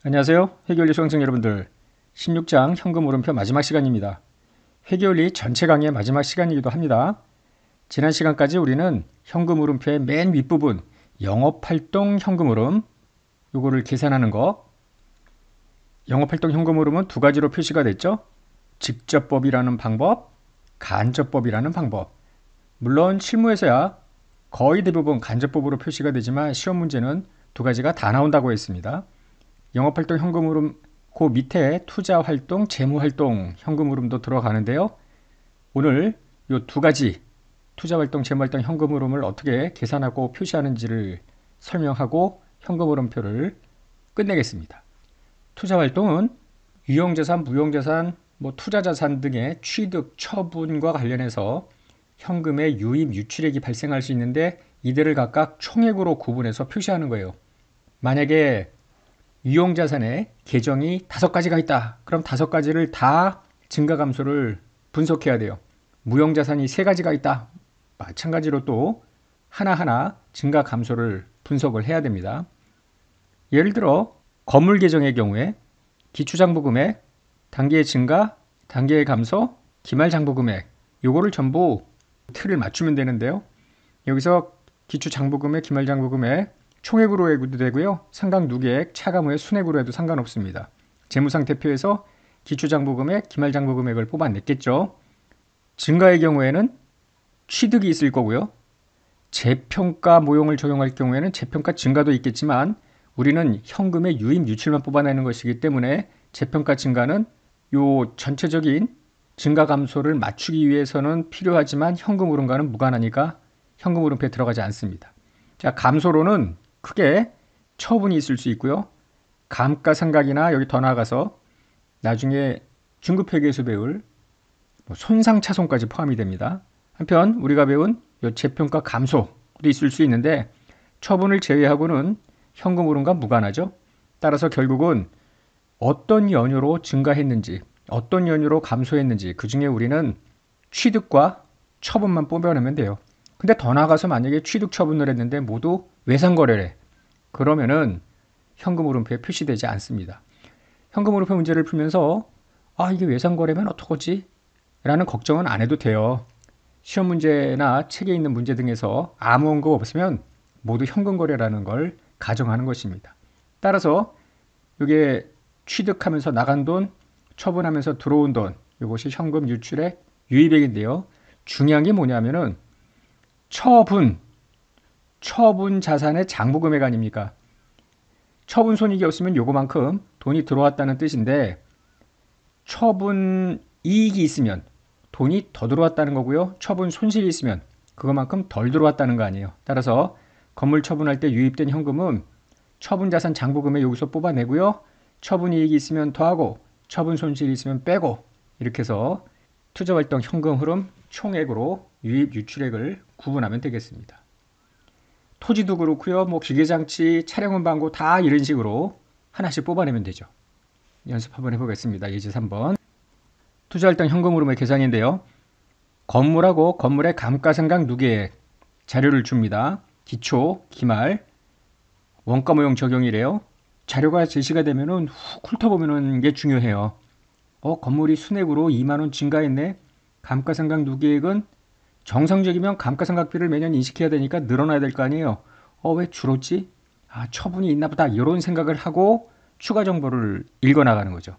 안녕하세요. 회계원리 수강생 여러분들. 16장 현금 물음표 마지막 시간입니다. 회계원리 전체 강의의 마지막 시간이기도 합니다. 지난 시간까지 우리는 현금 물음표의 맨 윗부분 영업활동 현금 흐름 요거를 계산하는 거, 영업활동 현금 흐름은 두 가지로 표시가 됐죠. 직접법이라는 방법, 간접법이라는 방법. 물론 실무에서야 거의 대부분 간접법으로 표시가 되지만 시험 문제는 두 가지가 다 나온다고 했습니다. 영업활동 현금 흐름 그 밑에 투자활동, 재무활동 현금 흐름도 들어가는데요. 오늘 이 두 가지 투자활동, 재무활동 현금 흐름을 어떻게 계산하고 표시하는지를 설명하고 현금 흐름표를 끝내겠습니다. 투자활동은 유형자산, 무형자산, 투자자산 등의 취득, 처분과 관련해서 현금의 유입, 유출액이 발생할 수 있는데 이들을 각각 총액으로 구분해서 표시하는 거예요. 만약에 유형자산의 계정이 5가지가 있다. 그럼 5가지를 다 증가 감소를 분석해야 돼요. 무형자산이 3가지가 있다. 마찬가지로 또 하나하나 증가 감소를 분석을 해야 됩니다. 예를 들어 건물 계정의 경우에 기초장부금액, 단기의 증가, 단기의 감소, 기말장부금액 요거를 전부 틀을 맞추면 되는데요. 여기서 기초장부금액, 기말장부금액 총액으로 해도 되고요. 상각 누계액, 차감 후에 순액으로 해도 상관없습니다. 재무상태표에서 기초장부금액, 기말장부금액을 뽑아냈겠죠. 증가의 경우에는 취득이 있을 거고요. 재평가 모형을 적용할 경우에는 재평가 증가도 있겠지만 우리는 현금의 유입, 유출만 뽑아내는 것이기 때문에 재평가 증가는 요 전체적인 증가 감소를 맞추기 위해서는 필요하지만 현금 흐름과는 무관하니까 현금 흐름표에 들어가지 않습니다. 자, 감소로는 크게 처분이 있을 수 있고요. 감가상각이나 여기 더 나아가서 나중에 중급회계에서 배울 손상차손까지 포함이 됩니다. 한편 우리가 배운 재평가 감소도 있을 수 있는데 처분을 제외하고는 현금 흐름과 무관하죠. 따라서 결국은 어떤 연유로 증가했는지 어떤 연유로 감소했는지 그 중에 우리는 취득과 처분만 뽑아내면 돼요. 근데 더 나아가서 만약에 취득 처분을 했는데 모두 외상거래래. 그러면은 현금 흐름표에 표시되지 않습니다. 현금 흐름표 문제를 풀면서 이게 외상거래면 어떡하지? 라는 걱정은 안 해도 돼요. 시험 문제나 책에 있는 문제 등에서 아무 언급 없으면 모두 현금거래라는 걸 가정하는 것입니다. 따라서 이게 취득하면서 나간 돈, 처분하면서 들어온 돈, 이것이 현금 유출의 유입액인데요. 중요한 게 뭐냐면은 처분 자산의 장부금액 아닙니까? 처분 손익이 없으면 요거만큼 돈이 들어왔다는 뜻인데 처분 이익이 있으면 돈이 더 들어왔다는 거고요. 처분 손실이 있으면 그것만큼 덜 들어왔다는 거 아니에요. 따라서 건물 처분할 때 유입된 현금은 처분 자산 장부금액 여기서 뽑아내고요. 처분 이익이 있으면 더하고 처분 손실이 있으면 빼고 이렇게 해서 투자활동 현금 흐름 총액으로 유입 유출액을 구분하면 되겠습니다. 토지도 그렇고요. 기계장치, 차량원 방고 다 이런 식으로 하나씩 뽑아내면 되죠. 연습 한번 해보겠습니다. 예제 3번. 투자활동 현금 흐름의 계산인데요. 건물하고 건물의 감가상각 누계액 자료를 줍니다. 기초, 기말, 원가 모형 적용이래요. 자료가 제시가 되면은 훅 훑어보면 게 중요해요. 건물이 순액으로 2만원 증가했네. 감가상각 누계액은 정상적이면 감가상각비를 매년 인식해야 되니까 늘어나야 될 거 아니에요. 왜 줄었지? 처분이 있나 보다. 이런 생각을 하고 추가 정보를 읽어나가는 거죠.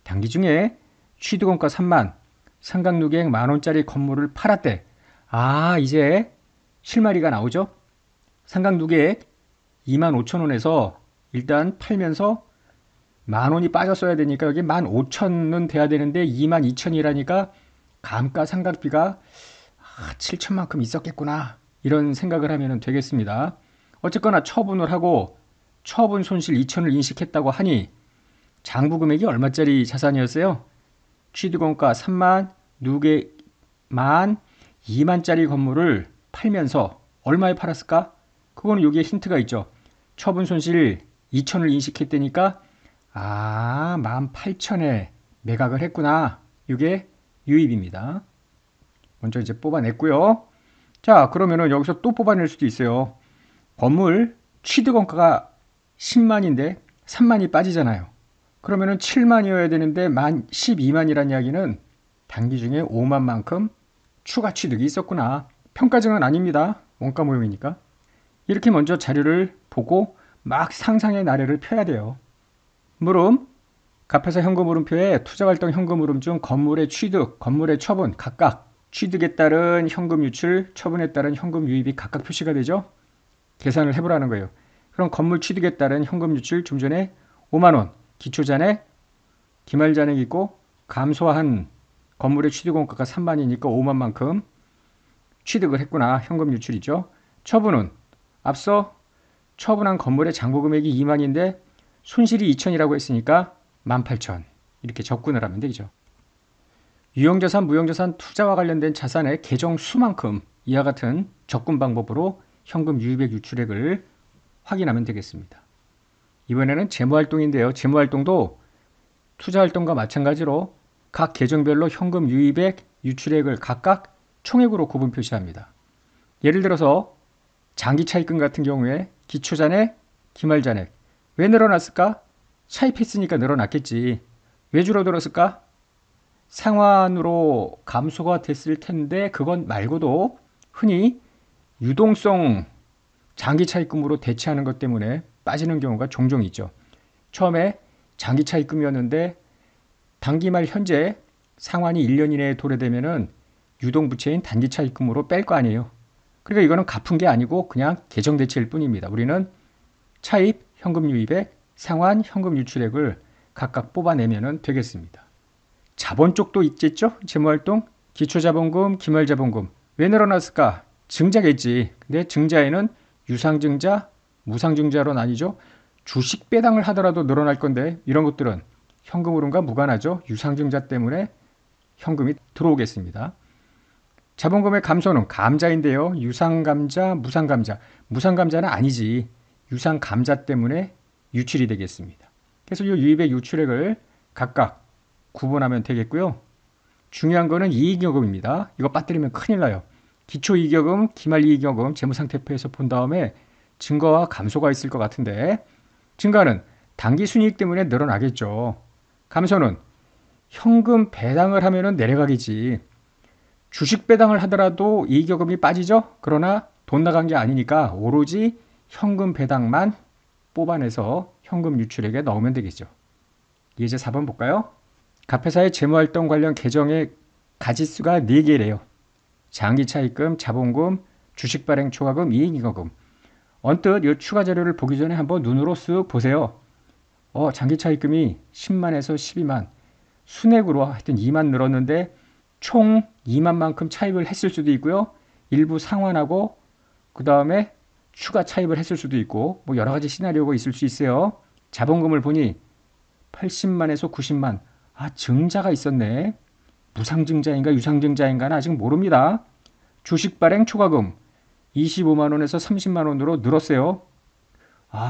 단기 중에 취득원가 3만, 상각 누계액 만원짜리 건물을 팔았대. 이제 실마리가 나오죠. 상각 누계액 2만 5천원에서 일단 팔면서 만원이 빠졌어야 되니까 여기 15,000은 돼야 되는데 2만 2천이라니까 감가상각비가 7천만큼 있었겠구나 이런 생각을 하면 되겠습니다. 어쨌거나 처분을 하고 처분 손실 2천을 인식했다고 하니 장부금액이 얼마짜리 자산이었어요? 취득원가 3만, 누계 만, 2만짜리 건물을 팔면서 얼마에 팔았을까? 그거는 여기에 힌트가 있죠. 처분 손실 2천을 인식했다니까 18,000에 매각을 했구나. 이게 유입입니다. 먼저 이제 뽑아냈고요. 자, 그러면은 여기서 또 뽑아낼 수도 있어요. 건물 취득원가가 10만인데 3만이 빠지잖아요. 그러면은 7만이어야 되는데 12만이란 이야기는 단기 중에 5만만큼 추가 취득이 있었구나. 평가증은 아닙니다. 원가 모형이니까. 이렇게 먼저 자료를 보고 막 상상의 나래를 펴야 돼요. 물음, 갑회사 현금흐름표에 투자활동 현금흐름 중 건물의 취득, 건물의 처분 각각 취득에 따른 현금 유출, 처분에 따른 현금 유입이 각각 표시가 되죠. 계산을 해보라는 거예요. 그럼 건물 취득에 따른 현금 유출 좀 전에 5만원, 기초잔액, 기말잔액이 있고 감소한 건물의 취득 원가가 3만이니까 5만만큼 취득을 했구나. 현금 유출이죠. 처분은 앞서 처분한 건물의 잔고 금액이 2만인데 손실이 2천이라고 했으니까 18,000 이렇게 접근을 하면 되죠. 유형자산, 무형자산 투자와 관련된 자산의 계정 수만큼 이와 같은 접근 방법으로 현금 유입액 유출액을 확인하면 되겠습니다. 이번에는 재무활동인데요. 재무활동도 투자활동과 마찬가지로 각 계정별로 현금 유입액 유출액을 각각 총액으로 구분 표시합니다. 예를 들어서 장기차입금 같은 경우에 기초잔액, 기말잔액 왜 늘어났을까? 차입했으니까 늘어났겠지. 왜 줄어들었을까? 상환으로 감소가 됐을 텐데 그건 말고도 흔히 유동성 장기차입금으로 대체하는 것 때문에 빠지는 경우가 종종 있죠. 처음에 장기차입금이었는데 단기말 현재 상환이 1년 이내에 도래되면은 유동부채인 단기차입금으로 뺄 거 아니에요. 그러니까 이거는 갚은 게 아니고 그냥 계정 대체일 뿐입니다. 우리는 차입, 현금 유입액, 상환, 현금 유출액을 각각 뽑아내면 되겠습니다. 자본 쪽도 있겠죠? 재무활동, 기초자본금, 기말자본금. 왜 늘어났을까? 증자겠지. 근데 증자에는 유상증자, 무상증자로 나뉘죠. 주식 배당을 하더라도 늘어날 건데 이런 것들은 현금 흐름과 무관하죠. 유상증자 때문에 현금이 들어오겠습니다. 자본금의 감소는 감자인데요. 유상감자, 무상감자. 무상감자는 아니지. 유상감자 때문에 유출이 되겠습니다. 그래서 이 유입액 유출액을 각각 구분하면 되겠고요. 중요한 거는 이익여금입니다. 이거 빠뜨리면 큰일 나요. 기초이익여금, 기말이익여금, 재무상태표에서 본 다음에 증가와 감소가 있을 것 같은데 증가는 당기순이익 때문에 늘어나겠죠. 감소는 현금 배당을 하면 내려가겠지. 주식 배당을 하더라도 이익여금이 빠지죠. 그러나 돈 나간 게 아니니까 오로지 현금 배당만 뽑아내서 현금 유출액에 넣으면 되겠죠. 예제 4번 볼까요? 갑회사의 재무활동 관련 계정의 가지수가 4개래요. 장기차입금, 자본금, 주식발행 초과금, 이익여금. 언뜻 이 추가 자료를 보기 전에 한번 눈으로 쓱 보세요. 장기차입금이 10만에서 12만, 순액으로 하여튼 2만 늘었는데 총 2만만큼 차입을 했을 수도 있고요. 일부 상환하고 그 다음에 추가 차입을 했을 수도 있고 뭐 여러 가지 시나리오가 있을 수 있어요. 자본금을 보니 80만에서 90만. 증자가 있었네. 무상증자인가 유상증자인가는 아직 모릅니다. 주식 발행 초과금 25만 원에서 30만 원으로 늘었어요.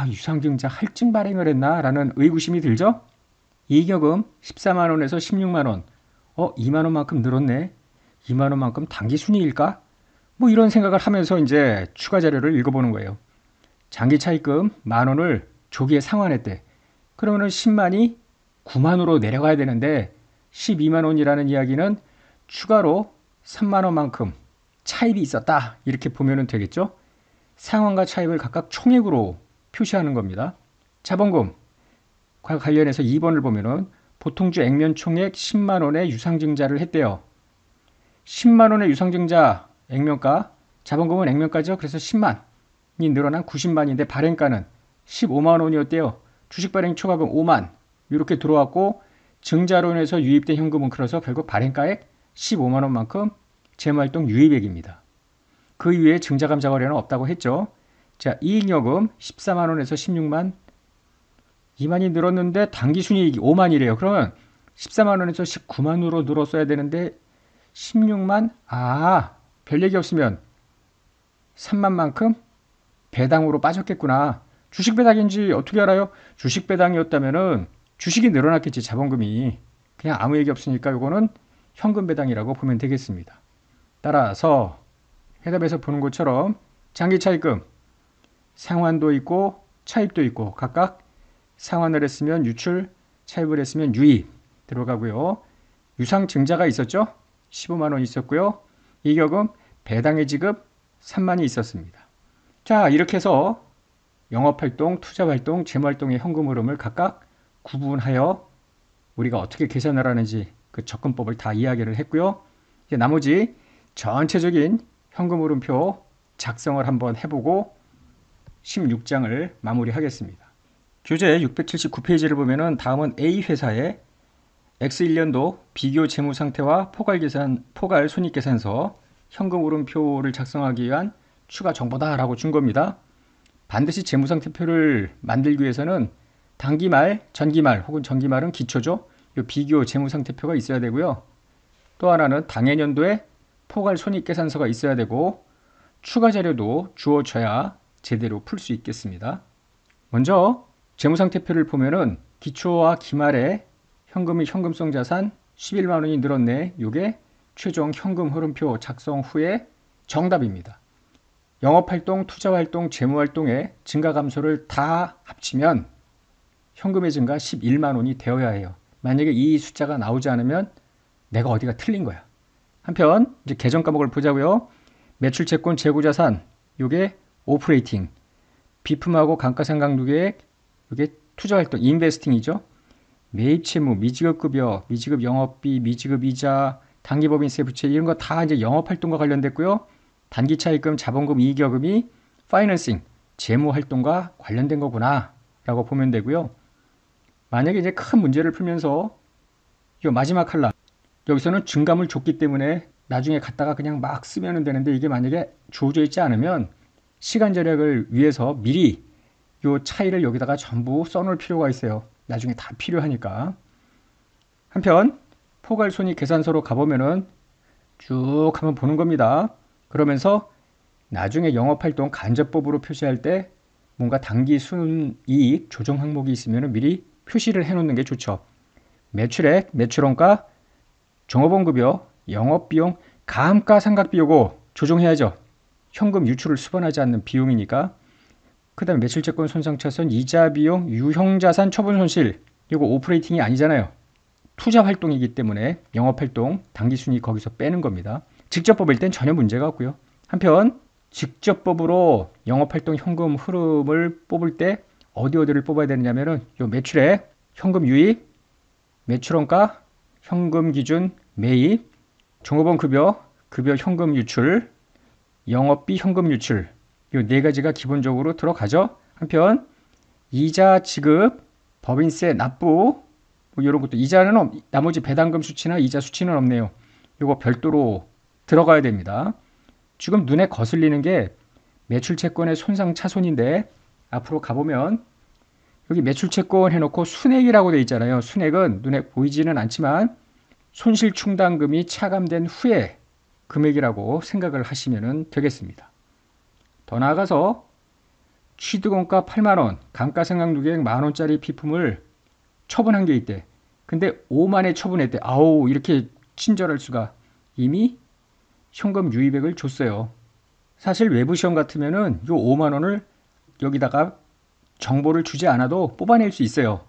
유상증자 할증 발행을 했나? 라는 의구심이 들죠? 이익여금 14만 원에서 16만 원. 2만 원만큼 늘었네. 2만 원만큼 단기 순이익일까? 뭐 이런 생각을 하면서 이제 추가 자료를 읽어보는 거예요. 장기 차입금 만 원을 조기에 상환했대. 그러면은 10만이 9만으로 내려가야 되는데 12만 원이라는 이야기는 추가로 3만 원만큼 차입이 있었다. 이렇게 보면 되겠죠. 상환과 차입을 각각 총액으로 표시하는 겁니다. 자본금과 관련해서 2번을 보면은 보통주 액면 총액 10만 원의 유상증자를 했대요. 10만 원의 유상증자 액면가, 자본금은 액면가죠. 그래서 10만이 늘어난 90만인데 발행가는 15만 원이었대요. 주식 발행 초과금 5만 이렇게 들어왔고 증자로 인해서 유입된 현금은 그래서 결국 발행가액 15만 원만큼 재무활동 유입액입니다. 그 이외에 증자감자 거래는 없다고 했죠. 자, 이익여금 14만 원에서 16만 2만이 늘었는데 당기순이익이 5만이래요. 그러면 14만 원에서 19만으로 늘었어야 되는데 16만 별 얘기 없으면 3만만큼 배당으로 빠졌겠구나. 주식 배당인지 어떻게 알아요? 주식 배당이었다면은 주식이 늘어났겠지. 자본금이. 그냥 아무 얘기 없으니까 이거는 현금 배당이라고 보면 되겠습니다. 따라서 해답에서 보는 것처럼 장기 차입금 상환도 있고 차입도 있고 각각 상환을 했으면 유출, 차입을 했으면 유입 들어가고요. 유상증자가 있었죠. 15만 원 있었고요. 이격은 배당의 지급 3만이 있었습니다. 자, 이렇게 해서 영업활동, 투자활동, 재무활동의 현금 흐름을 각각 구분하여 우리가 어떻게 계산을 하는지 그 접근법을 다 이야기를 했고요. 이제 나머지 전체적인 현금 흐름표 작성을 한번 해보고 16장을 마무리하겠습니다. 교재 679페이지를 보면은 다음은 A 회사의 X1년도 비교 재무 상태와 포괄 손익계산서 현금 흐름표를 작성하기 위한 추가 정보다라고 준 겁니다. 반드시 재무상태표를 만들기 위해서는 단기말, 전기말 혹은 전기말은 기초죠. 이 비교 재무상태표가 있어야 되고요. 또 하나는 당해년도에 포괄 손익계산서가 있어야 되고 추가 자료도 주어져야 제대로 풀 수 있겠습니다. 먼저 재무상태표를 보면은 기초와 기말에 현금이 현금성 자산 11만 원이 늘었네. 이게 최종 현금 흐름표 작성 후에 정답입니다. 영업활동, 투자활동, 재무활동의 증가 감소를 다 합치면 현금의 증가 11만 원이 되어야 해요. 만약에 이 숫자가 나오지 않으면 내가 어디가 틀린 거야. 한편 이제 계정 과목을 보자고요. 매출채권 재고자산 이게 오퍼레이팅, 비품하고 감가상각누계액 이게 투자활동 인베스팅이죠. 매입채무, 미지급급여, 미지급 영업비, 미지급 이자, 단기법인세 부채 이런 거 다 이제 영업활동과 관련됐고요. 단기차입금, 자본금, 이익여금이 파이낸싱, 재무활동과 관련된 거구나 라고 보면 되고요. 만약에 이제 큰 문제를 풀면서 이 마지막 칼라 여기서는 증감을 줬기 때문에 나중에 갖다가 그냥 막 쓰면 되는데 이게 만약에 주어져 있지 않으면 시간 절약을 위해서 미리 이 차이를 여기다가 전부 써놓을 필요가 있어요. 나중에 다 필요하니까. 한편 포괄손익계산서로 가보면은 쭉 한번 보는 겁니다. 그러면서 나중에 영업활동 간접법으로 표시할 때 뭔가 단기 순이익 조정 항목이 있으면 미리 표시를 해놓는 게 좋죠. 매출액, 매출원가, 종업원급여, 영업비용, 감가상각비 요거 조정해야죠. 현금 유출을 수반하지 않는 비용이니까. 그 다음에 매출채권 손상차손, 이자비용, 유형자산 처분손실 이거 오퍼레이팅이 아니잖아요. 투자활동이기 때문에 영업활동, 단기순이익 거기서 빼는 겁니다. 직접 뽑을 땐 전혀 문제가 없고요. 한편 직접법으로 영업활동 현금 흐름을 뽑을 때 어디를 뽑아야 되느냐면은 요 매출액, 현금 유입, 매출원가, 현금 기준 매입, 종업원 급여, 급여 현금 유출, 영업비 현금 유출 요 네 가지가 기본적으로 들어가죠. 한편 이자 지급, 법인세 납부 뭐 이런 것도 이자는 나머지 배당금 수치나 이자 수치는 없네요. 요거 별도로 들어가야 됩니다. 지금 눈에 거슬리는 게 매출채권의 손상차손인데 앞으로 가보면 여기 매출채권 해놓고 순액이라고 되어 있잖아요. 순액은 눈에 보이지는 않지만 손실충당금이 차감된 후에 금액이라고 생각을 하시면 되겠습니다. 더 나아가서 취득원가 8만원, 감가상각누계액 만원짜리 비품을 처분한 게 있대. 근데 5만에 처분했대. 아우 이렇게 친절할 수가. 이미 현금 유입액을 줬어요. 사실 외부시험 같으면은 요 5만원을 여기다가 정보를 주지 않아도 뽑아낼 수 있어요.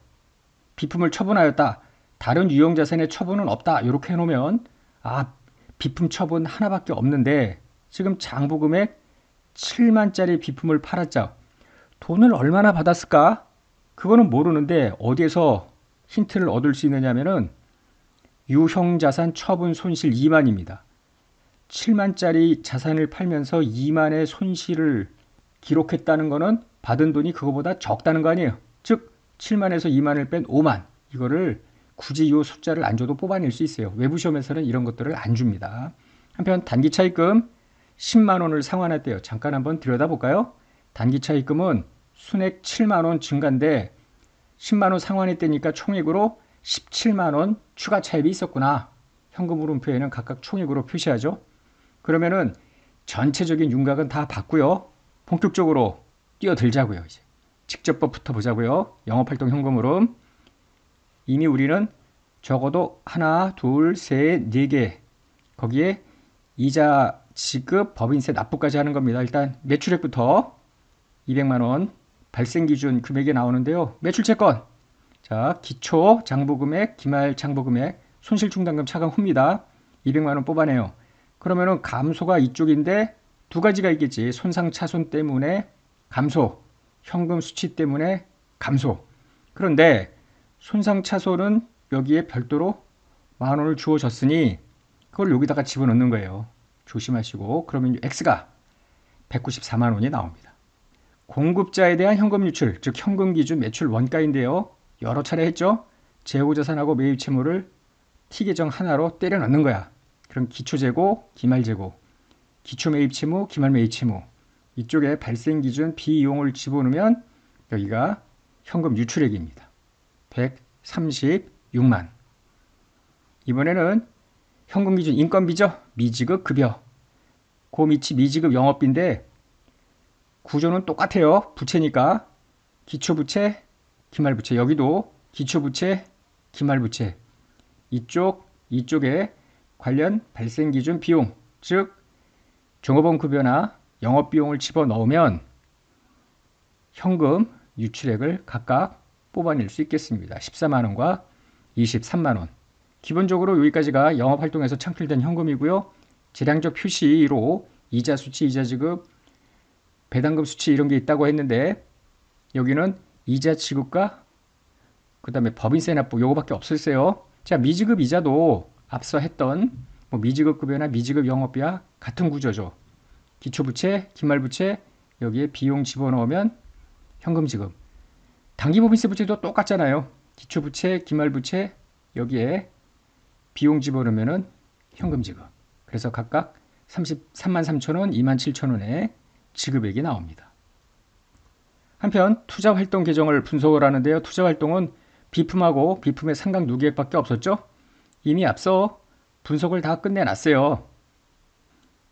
비품을 처분하였다. 다른 유형자산의 처분은 없다. 이렇게 해놓으면 아 비품 처분 하나밖에 없는데 지금 장부금액 7만짜리 비품을 팔았죠. 돈을 얼마나 받았을까? 그거는 모르는데 어디에서 힌트를 얻을 수 있느냐면은 유형자산 처분 손실 2만입니다. 7만짜리 자산을 팔면서 2만의 손실을 기록했다는 거는 받은 돈이 그거보다 적다는 거 아니에요. 즉 7만에서 2만을 뺀 5만 이거를 굳이 이 숫자를 안 줘도 뽑아낼 수 있어요. 외부 시험에서는 이런 것들을 안 줍니다. 한편 단기 차입금 10만 원을 상환했대요. 잠깐 한번 들여다볼까요? 단기 차입금은 순액 7만 원 증가인데 10만 원 상환했다니까 총액으로 17만 원 추가 차입이 있었구나. 현금 흐름표에는 각각 총액으로 표시하죠. 그러면은 전체적인 윤곽은 다 봤고요. 본격적으로 뛰어들자고요. 이제 직접법부터 보자고요. 영업활동 현금 흐름. 이미 우리는 적어도 하나, 둘, 셋, 네 개 거기에 이자 지급, 법인세 납부까지 하는 겁니다. 일단 매출액부터 200만 원 발생 기준 금액이 나오는데요. 매출채권. 자, 기초 장부금액, 기말 장부금액, 손실충당금 차감 후입니다. 200만 원 뽑아내요. 그러면은 감소가 이쪽인데 두 가지가 있겠지. 손상차손 때문에 감소, 현금 수치 때문에 감소. 그런데 손상차손은 여기에 별도로 10,000원을 주어졌으니 그걸 여기다가 집어넣는 거예요. 조심하시고. 그러면 X가 194만 원이 나옵니다. 공급자에 대한 현금 유출, 즉 현금 기준 매출 원가인데요. 여러 차례 했죠. 재고자산하고 매입채무를 T계정 하나로 때려 넣는 거야. 그럼 기초재고, 기말재고, 기초매입채무, 기말매입채무 이쪽에 발생기준 비이용을 집어넣으면 여기가 현금 유출액입니다. 136만. 이번에는 현금기준 인건비죠. 미지급 급여. 그 밑이 미지급 영업비인데 구조는 똑같아요. 부채니까 기초부채, 기말부채. 여기도 기초부채, 기말부채. 이쪽에 관련 발생기준 비용, 즉 종업원 급여나 영업비용을 집어넣으면 현금 유출액을 각각 뽑아낼 수 있겠습니다. 14만원과 23만원. 기본적으로 여기까지가 영업활동에서 창출된 현금이고요. 재량적 표시로 이자 수치, 이자 지급, 배당금 수치 이런 게 있다고 했는데 여기는 이자 지급과 그 다음에 법인세 납부 요거밖에 없었어요. 자, 미지급 이자도 앞서 했던 뭐 미지급 급여나 미지급 영업비와 같은 구조죠. 기초부채, 기말부채 여기에 비용 집어넣으면 현금 지급. 당기법인세 부채도 똑같잖아요. 기초부채, 기말부채 여기에 비용 집어넣으면 현금 지급. 그래서 각각 33만 3천원, 2만 7천원의 지급액이 나옵니다. 한편 투자활동 계정을 분석을 하는데요. 투자활동은 비품하고 비품의 상각 누계액밖에 없었죠. 이미 앞서 분석을 다 끝내놨어요.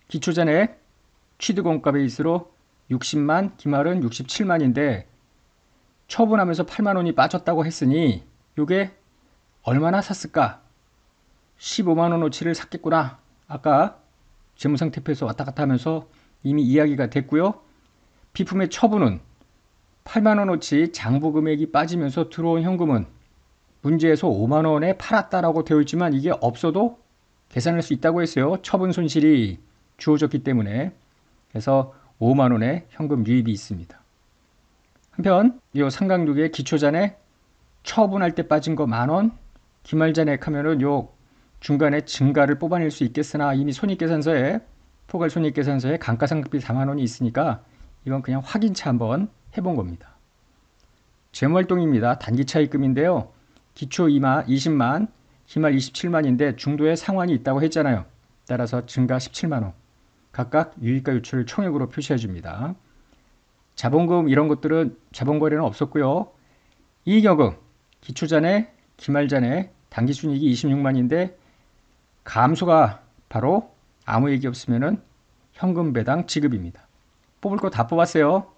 기초잔액 취득원가 베이스로 60만, 기말은 67만인데 처분하면서 8만원이 빠졌다고 했으니 이게 얼마나 샀을까? 15만원어치를 샀겠구나. 아까 재무상태표에서 왔다 갔다 하면서 이미 이야기가 됐고요. 비품의 처분은 8만원어치 장부금액이 빠지면서 들어온 현금은 문제에서 5만원에 팔았다라고 되어 있지만 이게 없어도 계산할 수 있다고 했어요. 처분 손실이 주어졌기 때문에. 그래서 5만원의 현금 유입이 있습니다. 한편 이 상각육의 기초잔액 처분할 때 빠진 거 만원, 기말잔액 하면은 요 중간에 증가를 뽑아낼 수 있겠으나 이미 손익계산서에 포괄 손익계산서에 감가상각비 4만원이 있으니까 이건 그냥 확인차 한번 해본 겁니다. 재무활동입니다. 단기차입금인데요. 기초 20만, 기말 27만인데 중도에 상환이 있다고 했잖아요. 따라서 증가 17만원. 각각 유입과 유출을 총액으로 표시해 줍니다. 자본금 이런 것들은 자본거래는 없었고요. 이익여금, 기초잔액, 기말잔액, 당기순이익이 26만인데 감소가 바로 아무 얘기 없으면은 현금 배당 지급입니다. 뽑을 거 다 뽑았어요.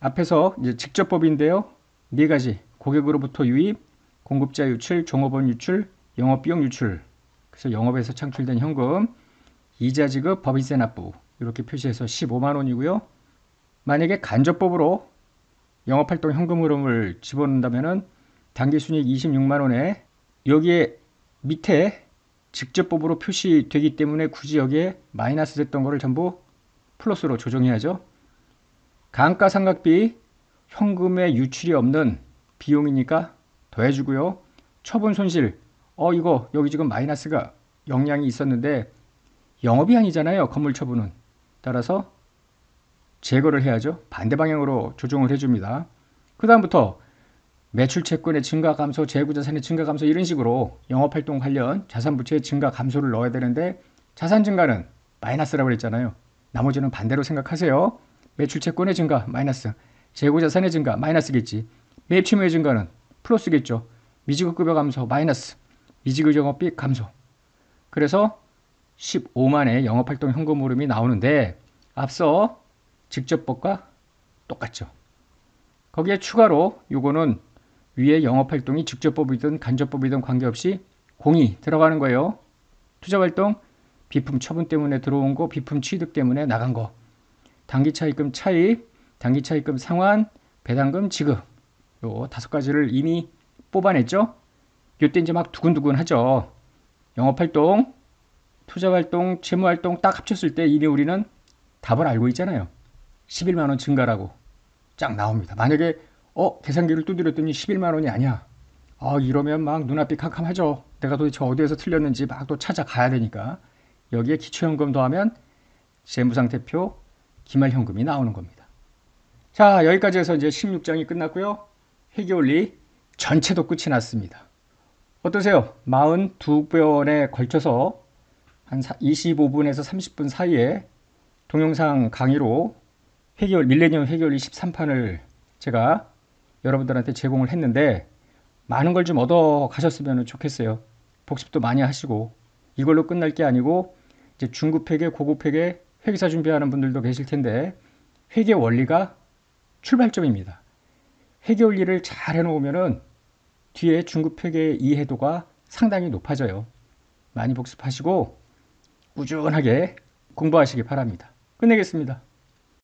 앞에서 이제 직접법인데요. 네 가지 고객으로부터 유입, 공급자 유출, 종업원 유출, 영업비용 유출. 그래서 영업에서 창출된 현금, 이자 지급, 법인세 납부 이렇게 표시해서 15만 원이고요. 만약에 간접법으로 영업활동 현금 흐름을 집어넣는다면은 당기순이익 26만 원에 여기에 밑에 직접법으로 표시되기 때문에 굳이 여기에 마이너스 됐던 거를 전부 플러스로 조정해야죠. 감가상각비 현금의 유출이 없는 비용이니까 더해주고요. 처분 손실 이거 여기 지금 마이너스가 영향이 있었는데 영업이 아니잖아요. 건물 처분은. 따라서 제거를 해야죠. 반대 방향으로 조정을 해줍니다. 그 다음부터 매출채권의 증가 감소, 재고자산의 증가 감소 이런 식으로 영업활동 관련 자산부채의 증가 감소를 넣어야 되는데 자산 증가는 마이너스라고 그랬잖아요. 나머지는 반대로 생각하세요. 매출채권의 증가 마이너스, 재고자산의 증가 마이너스겠지. 매입채무의 증가는 플러스겠죠. 미지급급여 감소 마이너스, 미지급 영업비 감소. 그래서 15만의 영업활동 현금 흐름이 나오는데 앞서 직접법과 똑같죠. 거기에 추가로 요거는 위에 영업활동이 직접법이든 간접법이든 관계없이 공이 들어가는 거예요. 투자활동 비품 처분 때문에 들어온 거, 비품 취득 때문에 나간 거. 단기차입금 차입, 단기차입금 상환, 배당금 지급 요 5가지를 이미 뽑아냈죠. 이때 이제 막 두근두근 하죠. 영업활동, 투자활동, 채무활동 딱 합쳤을 때 이미 우리는 답을 알고 있잖아요. 11만 원 증가라고 쫙 나옵니다. 만약에 계산기를 두드렸더니 11만 원이 아니야. 이러면 막 눈앞이 캄캄하죠. 내가 도대체 어디에서 틀렸는지 막 또 찾아가야 되니까. 여기에 기초연금 더하면 재무상태표, 기말현금이 나오는 겁니다. 자, 여기까지 해서 이제 16장이 끝났고요. 회계원리 전체도 끝이 났습니다. 어떠세요? 42번에 걸쳐서 한 25분에서 30분 사이에 동영상 강의로 밀레니엄 회계원리 13판을 제가 여러분들한테 제공을 했는데 많은 걸 좀 얻어 가셨으면 좋겠어요. 복습도 많이 하시고 이걸로 끝날 게 아니고 이제 중급 회계, 고급 회계, 회계사 준비하는 분들도 계실 텐데 회계 원리가 출발점입니다. 회계 원리를 잘 해놓으면은 뒤에 중급 회계 이해도가 상당히 높아져요. 많이 복습하시고 꾸준하게 공부하시기 바랍니다. 끝내겠습니다.